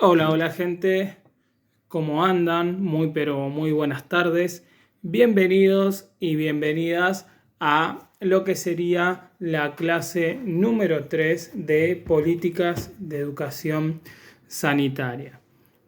Hola, hola gente, ¿cómo andan? Muy pero muy buenas tardes. Bienvenidos y bienvenidas a lo que sería la clase número 3 de Políticas de Educación Sanitaria.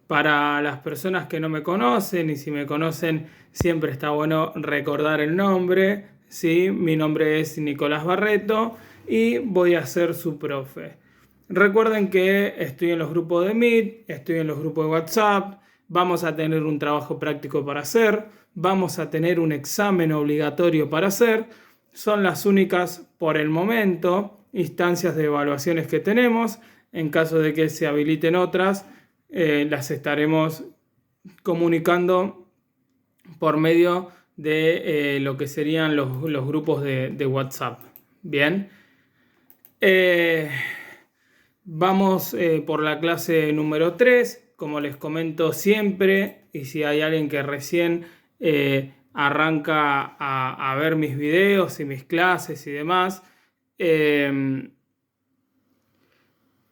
Para las personas que no me conocen y si me conocen, siempre está bueno recordar el nombre. ¿Sí? Mi nombre es Nicolás Barreto y voy a ser su profe. Recuerden que estoy en los grupos de Meet, estoy en los grupos de WhatsApp, vamos a tener un trabajo práctico para hacer, vamos a tener un examen obligatorio para hacer. Son las únicas, por el momento, instancias de evaluaciones que tenemos. En caso de que se habiliten otras, las estaremos comunicando por medio de lo que serían los grupos de WhatsApp. Bien. Vamos por la clase número 3, como les comento siempre, y si hay alguien que recién arranca a ver mis videos y mis clases y demás,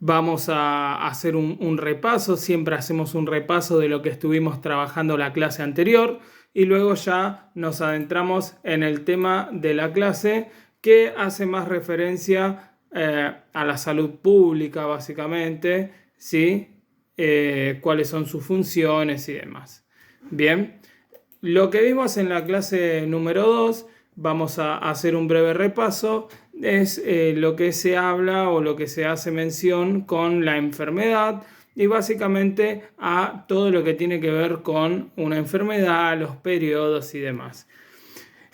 vamos a hacer un repaso. Siempre hacemos un repaso de lo que estuvimos trabajando la clase anterior y luego ya nos adentramos en el tema de la clase que hace más referencia a la salud pública, básicamente, ¿sí? Cuáles son sus funciones y demás. Bien, lo que vimos en la clase número 2, vamos a hacer un breve repaso, es lo que se habla o lo que se hace mención con la enfermedad y básicamente a todo lo que tiene que ver con una enfermedad, los periodos y demás.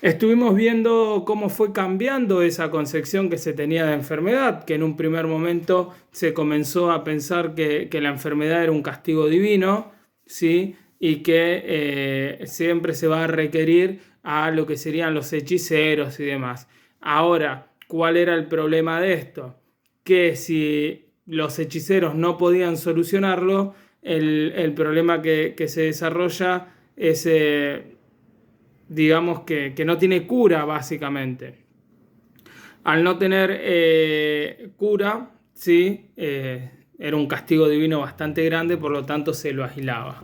Estuvimos viendo cómo fue cambiando esa concepción que se tenía de enfermedad, que en un primer momento se comenzó a pensar que la enfermedad era un castigo divino, ¿sí? Y que siempre se va a requerir a lo que serían los hechiceros y demás. Ahora, ¿cuál era el problema de esto? Que si los hechiceros no podían solucionarlo, el problema que se desarrolla es... digamos que no tiene cura básicamente. Al no tener cura, ¿sí? Era un castigo divino bastante grande, por lo tanto se lo aislaba.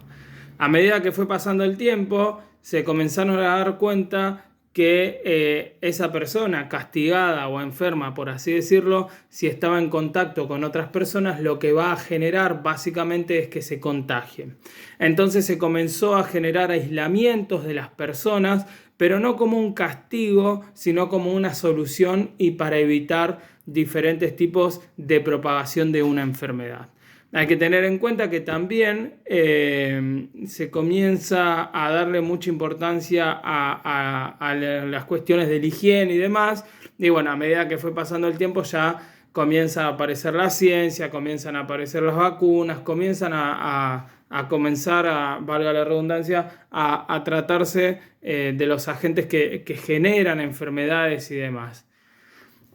A medida que fue pasando el tiempo, se comenzaron a dar cuenta que esa persona castigada o enferma, por así decirlo, si estaba en contacto con otras personas, lo que va a generar básicamente es que se contagien. Entonces se comenzó a generar aislamientos de las personas, pero no como un castigo, sino como una solución y para evitar diferentes tipos de propagación de una enfermedad. Hay que tener en cuenta que también se comienza a darle mucha importancia a las cuestiones de la higiene y demás. Y bueno, a medida que fue pasando el tiempo ya comienza a aparecer la ciencia, comienzan a aparecer las vacunas, comienzan a comenzar, valga la redundancia, a tratarse de los agentes que generan enfermedades y demás.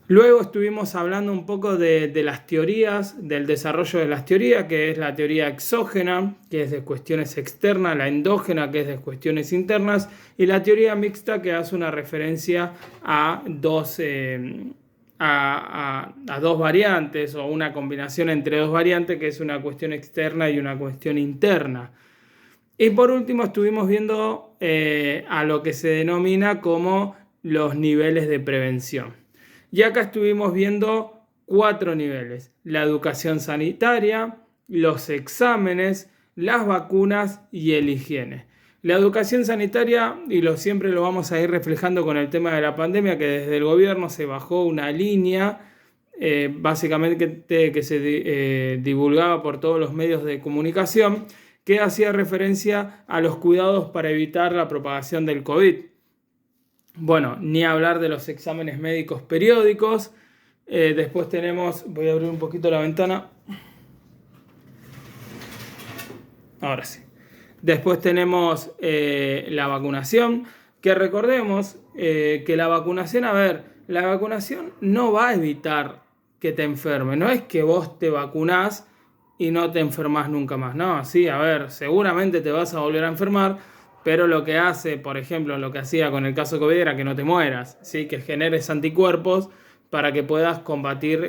Luego estuvimos hablando un poco de las teorías, del desarrollo de las teorías, que es la teoría exógena, que es de cuestiones externas, la endógena, que es de cuestiones internas, y la teoría mixta, que hace una referencia a dos variantes, o una combinación entre dos variantes, que es una cuestión externa y una cuestión interna. Y por último estuvimos viendo a lo que se denomina como los niveles de prevención. Y acá estuvimos viendo 4 niveles: la educación sanitaria, los exámenes, las vacunas y el higiene. La educación sanitaria, y siempre lo vamos a ir reflejando con el tema de la pandemia, que desde el gobierno se bajó una línea, básicamente que se divulgaba por todos los medios de comunicación, que hacía referencia a los cuidados para evitar la propagación del COVID. Bueno, ni hablar de los exámenes médicos periódicos. Después tenemos, voy a abrir un poquito la ventana. Ahora sí. Después tenemos la vacunación, que recordemos que la vacunación, la vacunación no va a evitar que te enfermes. No es que vos te vacunás y no te enfermas nunca más. No, sí, seguramente te vas a volver a enfermar, pero lo que hace, por ejemplo, lo que hacía con el caso COVID era que no te mueras, ¿sí? Que generes anticuerpos para que puedas combatir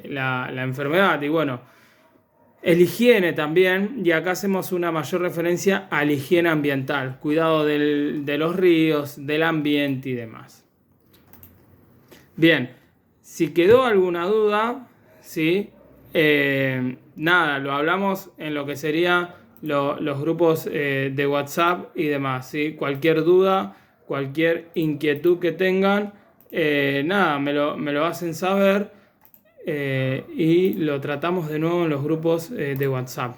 la enfermedad. Y bueno, El higiene también, y acá hacemos una mayor referencia a la higiene ambiental, cuidado de los ríos, del ambiente y demás. Bien, si quedó alguna duda, ¿sí? Nada, lo hablamos en lo que serían los grupos de WhatsApp y demás, ¿sí? Cualquier duda, cualquier inquietud que tengan, nada, me lo hacen saber y lo tratamos de nuevo en los grupos de WhatsApp.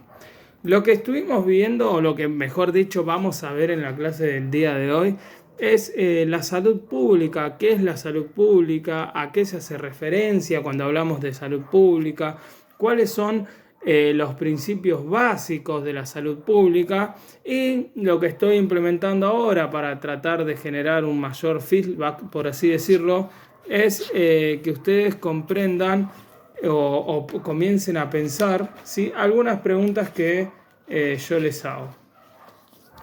Lo que estuvimos viendo, o lo que mejor dicho vamos a ver en la clase del día de hoy, es la salud pública. ¿Qué es la salud pública? ¿A qué se hace referencia cuando hablamos de salud pública? ¿Cuáles son los principios básicos de la salud pública? Y lo que estoy implementando ahora para tratar de generar un mayor feedback, por así decirlo, es que ustedes comprendan o comiencen a pensar, ¿sí? Algunas preguntas que yo les hago,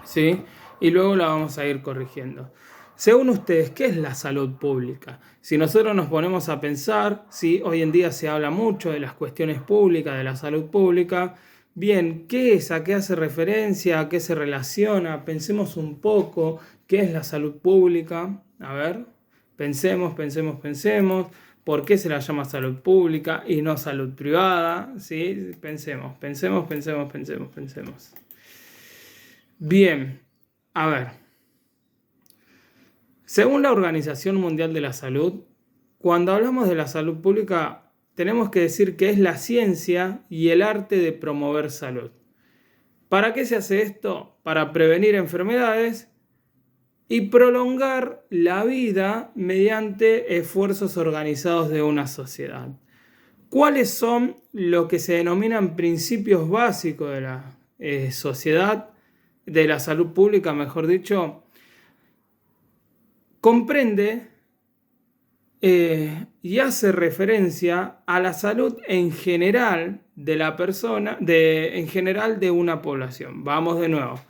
¿sí? Y luego la vamos a ir corrigiendo. Según ustedes, ¿qué es la salud pública? Si nosotros nos ponemos a pensar, ¿sí? Hoy en día se habla mucho de las cuestiones públicas, de la salud pública. Bien, ¿qué es? ¿A qué hace referencia? ¿A qué se relaciona? Pensemos un poco, ¿qué es la salud pública? A ver, pensemos. ¿Por qué se la llama salud pública y no salud privada? ¿Sí? Pensemos. Bien, a ver. Según la Organización Mundial de la Salud, cuando hablamos de la salud pública, tenemos que decir que es la ciencia y el arte de promover salud. ¿Para qué se hace esto? Para prevenir enfermedades y prolongar la vida mediante esfuerzos organizados de una sociedad. ¿Cuáles son lo que se denominan principios básicos de la sociedad, de la salud pública, mejor dicho? Comprende y hace referencia a la salud en general de la persona, en general de una población. Vamos de nuevo.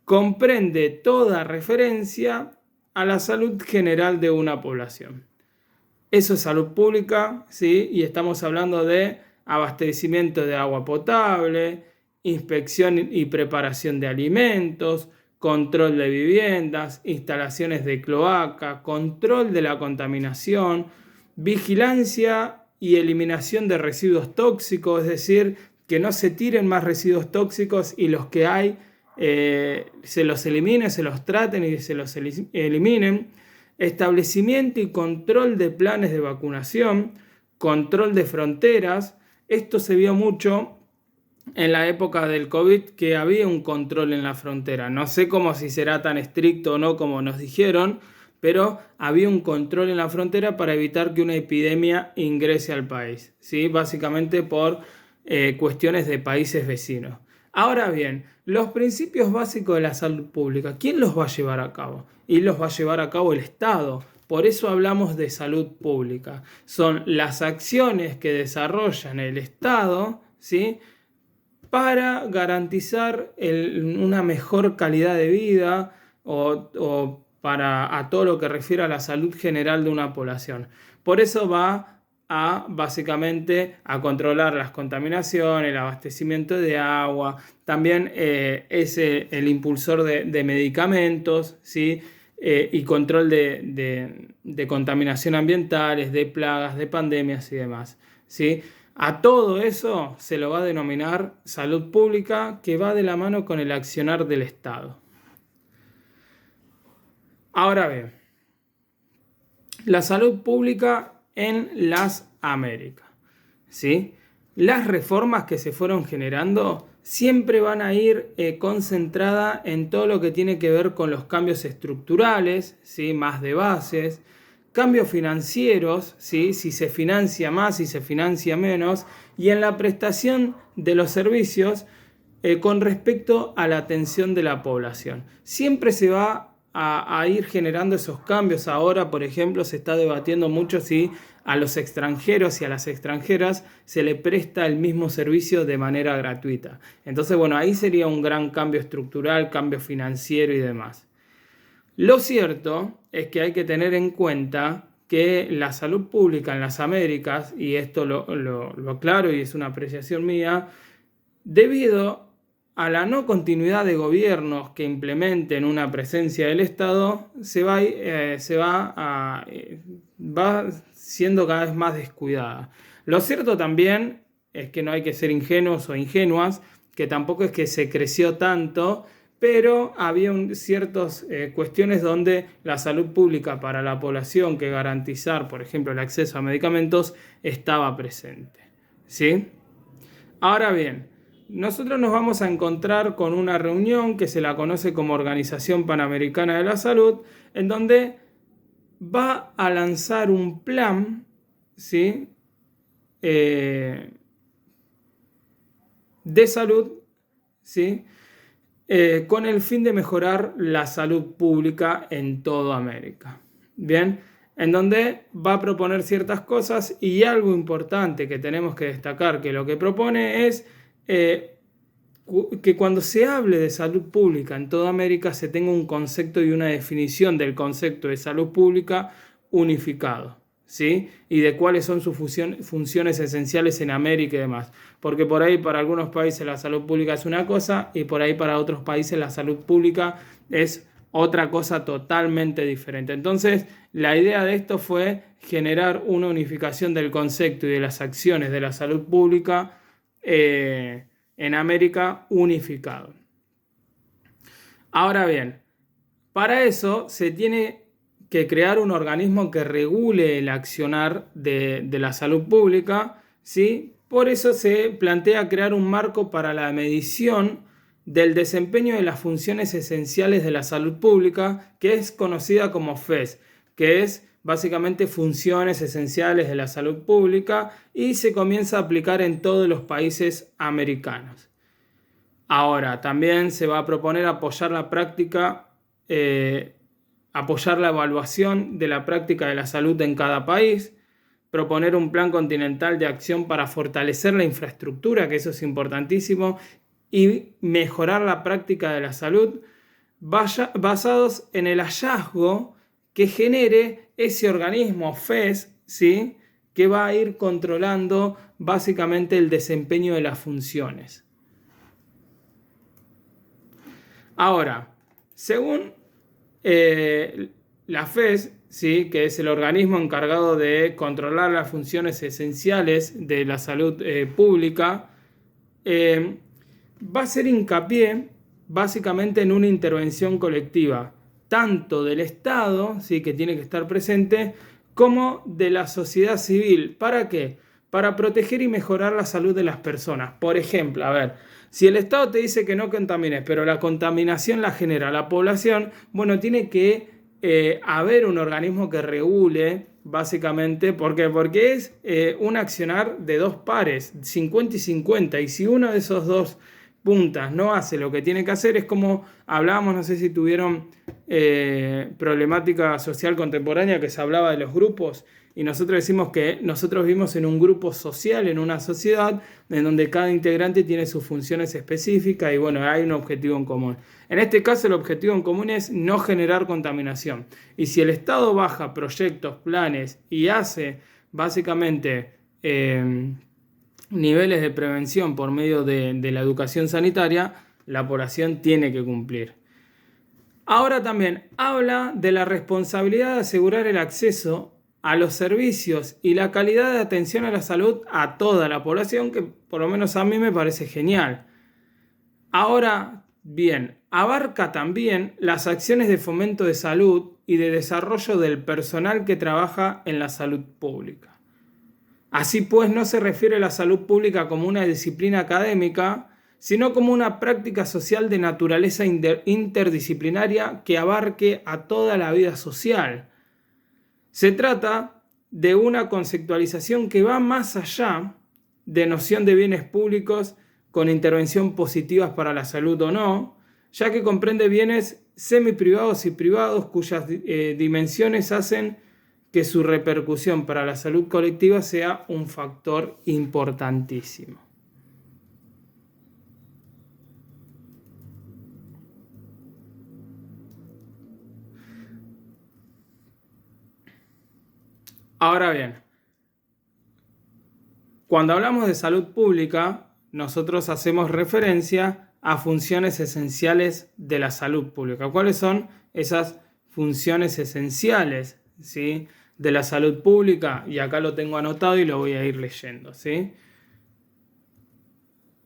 Comprende toda referencia a la salud general de una población. Eso es salud pública, ¿sí? Y estamos hablando de abastecimiento de agua potable, inspección y preparación de alimentos, control de viviendas, instalaciones de cloaca, control de la contaminación, vigilancia y eliminación de residuos tóxicos, es decir, que no se tiren más residuos tóxicos y los que hay se los eliminen, se los traten y se los eliminen. Establecimiento y control de planes de vacunación, control de fronteras. Esto se vio mucho en la época del COVID, que había un control en la frontera. No sé cómo, si será tan estricto o no como nos dijeron, pero había un control en la frontera para evitar que una epidemia ingrese al país, ¿sí? Básicamente por cuestiones de países vecinos. Ahora bien, los principios básicos de la salud pública, ¿quién los va a llevar a cabo? Y los va a llevar a cabo el Estado. Por eso hablamos de salud pública. Son las acciones que desarrollan el Estado, ¿sí? Para garantizar una mejor calidad de vida o para a todo lo que refiere a la salud general de una población. Por eso va básicamente a controlar las contaminaciones, el abastecimiento de agua, también es el impulsor de medicamentos, ¿sí? Y control de contaminación ambientales, de plagas, de pandemias y demás, ¿sí? A todo eso se lo va a denominar salud pública, que va de la mano con el accionar del Estado. Ahora bien, la salud pública en las Américas, ¿sí? Las reformas que se fueron generando siempre van a ir concentradas en todo lo que tiene que ver con los cambios estructurales, ¿sí? Más de bases, cambios financieros, ¿sí? Si se financia más, si se financia menos, y en la prestación de los servicios con respecto a la atención de la población. Siempre se va a ir generando esos cambios. Ahora, por ejemplo, se está debatiendo mucho si a los extranjeros y a las extranjeras se le presta el mismo servicio de manera gratuita. Entonces, bueno, ahí sería un gran cambio estructural, cambio financiero y demás. Lo cierto es que hay que tener en cuenta que la salud pública en las Américas, y esto lo aclaro y es una apreciación mía, Debido a la no continuidad de gobiernos que implementen una presencia del Estado, va siendo cada vez más descuidada. Lo cierto también es que no hay que ser ingenuos o ingenuas, que tampoco es que se creció tanto, pero había ciertas cuestiones donde la salud pública para la población, que garantizar, por ejemplo, el acceso a medicamentos, estaba presente. ¿Sí? Ahora bien, nosotros nos vamos a encontrar con una reunión que se la conoce como Organización Panamericana de la Salud, en donde va a lanzar un plan, ¿sí? De salud, ¿sí? Con el fin de mejorar la salud pública en toda América. Bien, en donde va a proponer ciertas cosas y algo importante que tenemos que destacar, que lo que propone es que cuando se hable de salud pública en toda América se tenga un concepto y una definición del concepto de salud pública unificado, ¿sí? Y de cuáles son sus funciones esenciales en América y demás. Porque por ahí para algunos países la salud pública es una cosa y por ahí para otros países la salud pública es otra cosa totalmente diferente. Entonces, la idea de esto fue generar una unificación del concepto y de las acciones de la salud pública en América unificado. Ahora bien, para eso se tiene que crear un organismo que regule el accionar de la salud pública, ¿sí? Por eso se plantea crear un marco para la medición del desempeño de las funciones esenciales de la salud pública, que es conocida como FES, que es básicamente funciones esenciales de la salud pública, y se comienza a aplicar en todos los países americanos. Ahora, también se va a proponer apoyar la práctica, apoyar la evaluación de la práctica de la salud en cada país, proponer un plan continental de acción para fortalecer la infraestructura, que eso es importantísimo, y mejorar la práctica de la salud, basados en el hallazgo que genere ese organismo FES, ¿sí? Que va a ir controlando básicamente el desempeño de las funciones. Ahora, según la FES, ¿sí? Que es el organismo encargado de controlar las funciones esenciales de la salud pública, va a hacer hincapié básicamente en una intervención colectiva, tanto del Estado, ¿sí? Que tiene que estar presente, como de la sociedad civil. ¿Para qué? Para proteger y mejorar la salud de las personas. Por ejemplo, a ver, si el Estado te dice que no contamines, pero la contaminación la genera la población, bueno, tiene que haber un organismo que regule, básicamente. ¿Por qué? Porque es un accionar de dos pares, 50 y 50, y si uno de esos dos puntas no hace lo que tiene que hacer, es como hablábamos, no sé si tuvieron problemática social contemporánea, que se hablaba de los grupos, y nosotros decimos que nosotros vivimos en un grupo social, en una sociedad, en donde cada integrante tiene sus funciones específicas y bueno, hay un objetivo en común. En este caso el objetivo en común es no generar contaminación. Y si el Estado baja proyectos, planes y hace básicamente niveles de prevención por medio de la educación sanitaria, la población tiene que cumplir. Ahora también habla de la responsabilidad de asegurar el acceso a los servicios y la calidad de atención a la salud a toda la población, que por lo menos a mí me parece genial. Ahora bien, abarca también las acciones de fomento de salud y de desarrollo del personal que trabaja en la salud pública. Así pues, no se refiere a la salud pública como una disciplina académica, sino como una práctica social de naturaleza interdisciplinaria que abarque a toda la vida social. Se trata de una conceptualización que va más allá de noción de bienes públicos con intervención positivas para la salud o no, ya que comprende bienes semiprivados y privados cuyas dimensiones hacen que su repercusión para la salud colectiva sea un factor importantísimo. Ahora bien, cuando hablamos de salud pública, nosotros hacemos referencia a funciones esenciales de la salud pública. ¿Cuáles son esas funciones esenciales, ¿sí?, de la salud pública? Y acá lo tengo anotado y lo voy a ir leyendo, ¿sí?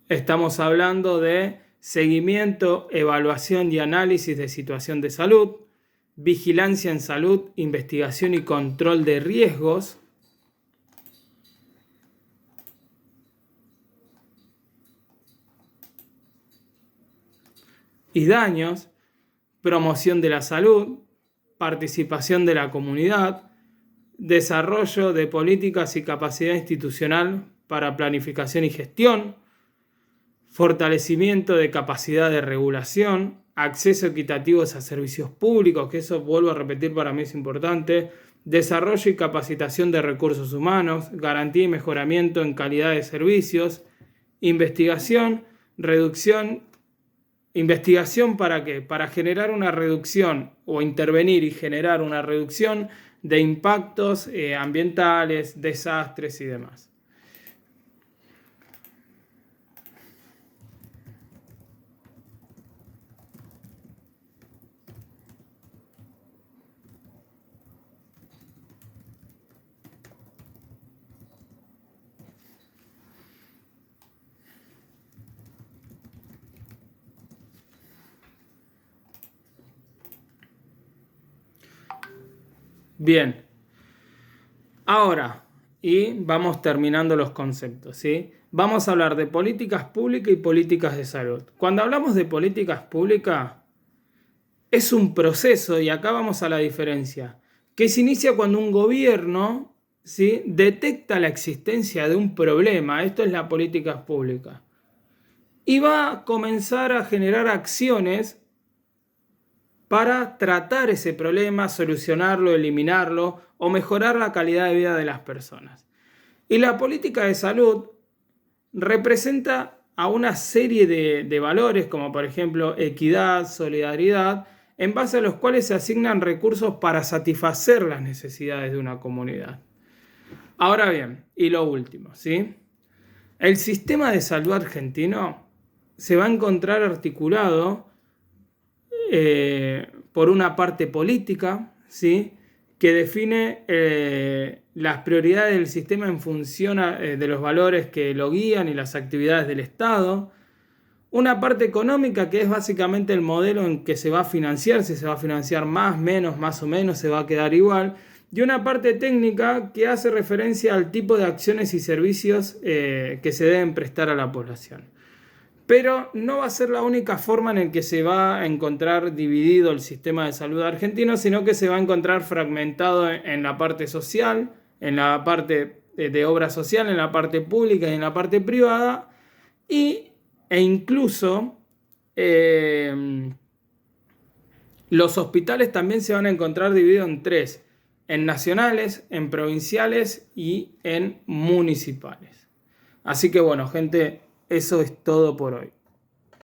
Estamos hablando de seguimiento, evaluación y análisis de situación de salud, vigilancia en salud, investigación y control de riesgos, y daños, promoción de la salud, participación de la comunidad, desarrollo de políticas y capacidad institucional para planificación y gestión, fortalecimiento de capacidad de regulación, acceso equitativo a servicios públicos, que eso vuelvo a repetir, para mí es importante, desarrollo y capacitación de recursos humanos, garantía y mejoramiento en calidad de servicios, investigación, reducción. ¿Investigación para qué? Para generar una reducción o intervenir y generar una reducción de impactos ambientales, desastres y demás. Bien, ahora, y vamos terminando los conceptos, ¿sí? Vamos a hablar de políticas públicas y políticas de salud. Cuando hablamos de políticas públicas, es un proceso, y acá vamos a la diferencia, que se inicia cuando un gobierno, ¿sí?, detecta la existencia de un problema. Esto es la política pública. Y va a comenzar a generar acciones para tratar ese problema, solucionarlo, eliminarlo o mejorar la calidad de vida de las personas. Y la política de salud representa a una serie de valores, como por ejemplo equidad, solidaridad, en base a los cuales se asignan recursos para satisfacer las necesidades de una comunidad. Ahora bien, y lo último, ¿sí? El sistema de salud argentino se va a encontrar articulado por una parte política, ¿sí?, que define las prioridades del sistema en función de los valores que lo guían y las actividades del Estado. Una parte económica, que es básicamente el modelo en que se va a financiar, si se va a financiar más, menos, más o menos, se va a quedar igual. Y una parte técnica que hace referencia al tipo de acciones y servicios que se deben prestar a la población. Pero no va a ser la única forma en la que se va a encontrar dividido el sistema de salud argentino, sino que se va a encontrar fragmentado en la parte social, en la parte de obra social, en la parte pública y en la parte privada, e incluso los hospitales también se van a encontrar divididos en tres: en nacionales, en provinciales y en municipales. Así que bueno, gente, eso es todo por hoy.